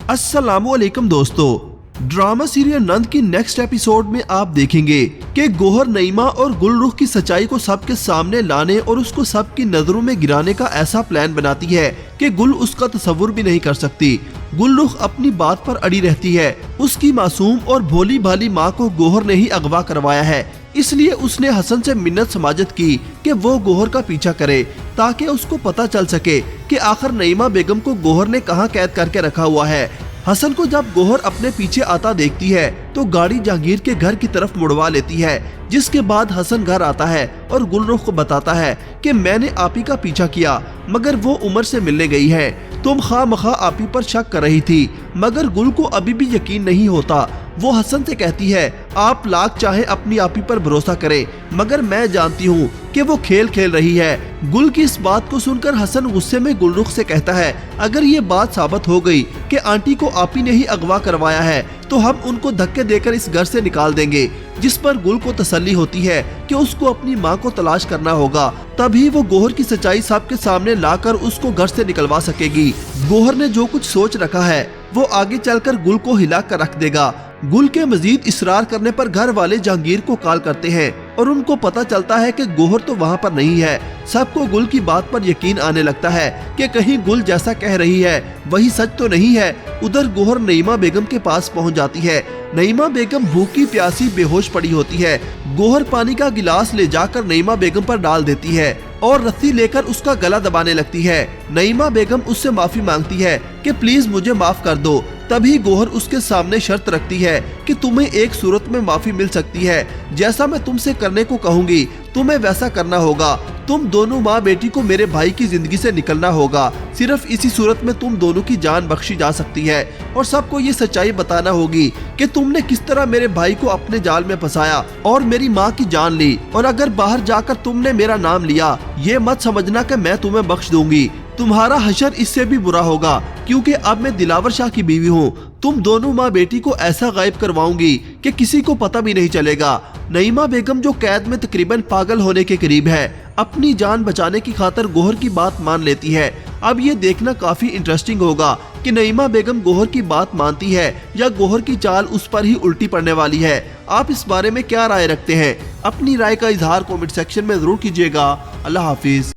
अस्सलामुअलैकुम दोस्तों, drama serial नंद की नेक्स्ट एपिसोड में आप देखेंगे कि गौहर नईमा और गुलरुख की सच्चाई को सबके सामने लाने और उसको सबकी नजरों में गिराने का ऐसा प्लान बनाती है कि गुल उसका तस्वुर भी नहीं कर सकती। गुलरुख अपनी बात पर अड़ी रहती है। उसकी मासूम और भोली भाली माँ को गौहर ने ही अगवा करवाया है, इसलिए उसने हसन से मिन्नत समाजत की कि वो गौहर का पीछा करे ताकि उसको पता चल सके कि आखिर नईमा बेगम को गौहर ने कहाँ कैद करके रखा हुआ है। हसन को जब गौहर अपने पीछे आता देखती है तो गाड़ी जहांगीर के घर की तरफ मुड़वा लेती है, जिसके बाद हसन घर आता है और गुलरुख को बताता है कि मैंने आपी का पीछा किया मगर वो उमर से मिलने गई है। तुम खामखा आपी पर शक कर रही थी, मगर गुल को अभी भी यकीन नहीं होता। वो हसन से कहती है आप लाख चाहे अपनी आपी पर भरोसा करें, मगर मैं जानती हूँ कि वो खेल खेल रही है। गुल की इस बात को सुनकर हसन गुस्से में गुलरुख से कहता है अगर ये बात साबित हो गई कि आंटी को आपी ने ही अगवा करवाया है तो हम उनको धक्के देकर इस घर से निकाल देंगे। जिस पर गुल को तसल्ली होती है कि उसको अपनी माँ को तलाश करना होगा, तभी वो गौहर की सच्चाई सबके सामने लाकर उसको घर से निकलवा सकेगी। गौहर ने जो कुछ सोच रखा है वो आगे चलकर गुल को हिला कर रख देगा। गुल के मजीद इसरार करने पर घर वाले जहांगीर को कॉल करते हैं और उनको पता चलता है कि गौहर तो वहाँ पर नहीं है। सबको गुल की बात पर यकीन आने लगता है कि कहीं गुल जैसा कह रही है वही सच तो नहीं है। उधर गौहर नईमा बेगम के पास पहुँच जाती है। नईमा बेगम भूखी प्यासी बेहोश पड़ी होती है। गौहर पानी का गिलास ले जाकर नईमा बेगम पर डाल देती है और रस्सी लेकर उसका गला दबाने लगती है। नईमा बेगम उससे माफी मांगती है कि प्लीज मुझे माफ कर दो। तभी गौहर उसके सामने शर्त रखती है कि तुम्हें एक सूरत में माफी मिल सकती है, जैसा मैं तुमसे करने को कहूंगी तुम्हें वैसा करना होगा। तुम दोनों माँ बेटी को मेरे भाई की जिंदगी से निकलना होगा। सिर्फ इसी सूरत में तुम दोनों की जान बख्शी जा सकती है और सबको ये सच्चाई बताना होगी कि तुमने किस तरह मेरे भाई को अपने जाल में फंसाया और मेरी माँ की जान ली। और अगर बाहर जाकर तुमने मेरा नाम लिया, ये मत समझना कि मैं तुम्हें बख्श दूंगी। तुम्हारा हशर इससे भी बुरा होगा, क्योंकि अब मैं दिलावर शाह की बीवी हूँ। तुम दोनों माँ बेटी को ऐसा गायब करवाऊंगी कि किसी को पता भी नहीं चलेगा। नईमा बेगम जो कैद में तकरीबन पागल होने के करीब है, अपनी जान बचाने की खातिर गौहर की बात मान लेती है। अब ये देखना काफी इंटरेस्टिंग होगा कि नईमा बेगम गौहर की बात मानती है या गौहर की चाल उस पर ही उल्टी पड़ने वाली है। आप इस बारे में क्या राय रखते हैं? अपनी राय का इजहार कमेंट सेक्शन में जरूर कीजिएगा। अल्लाह हाफिज।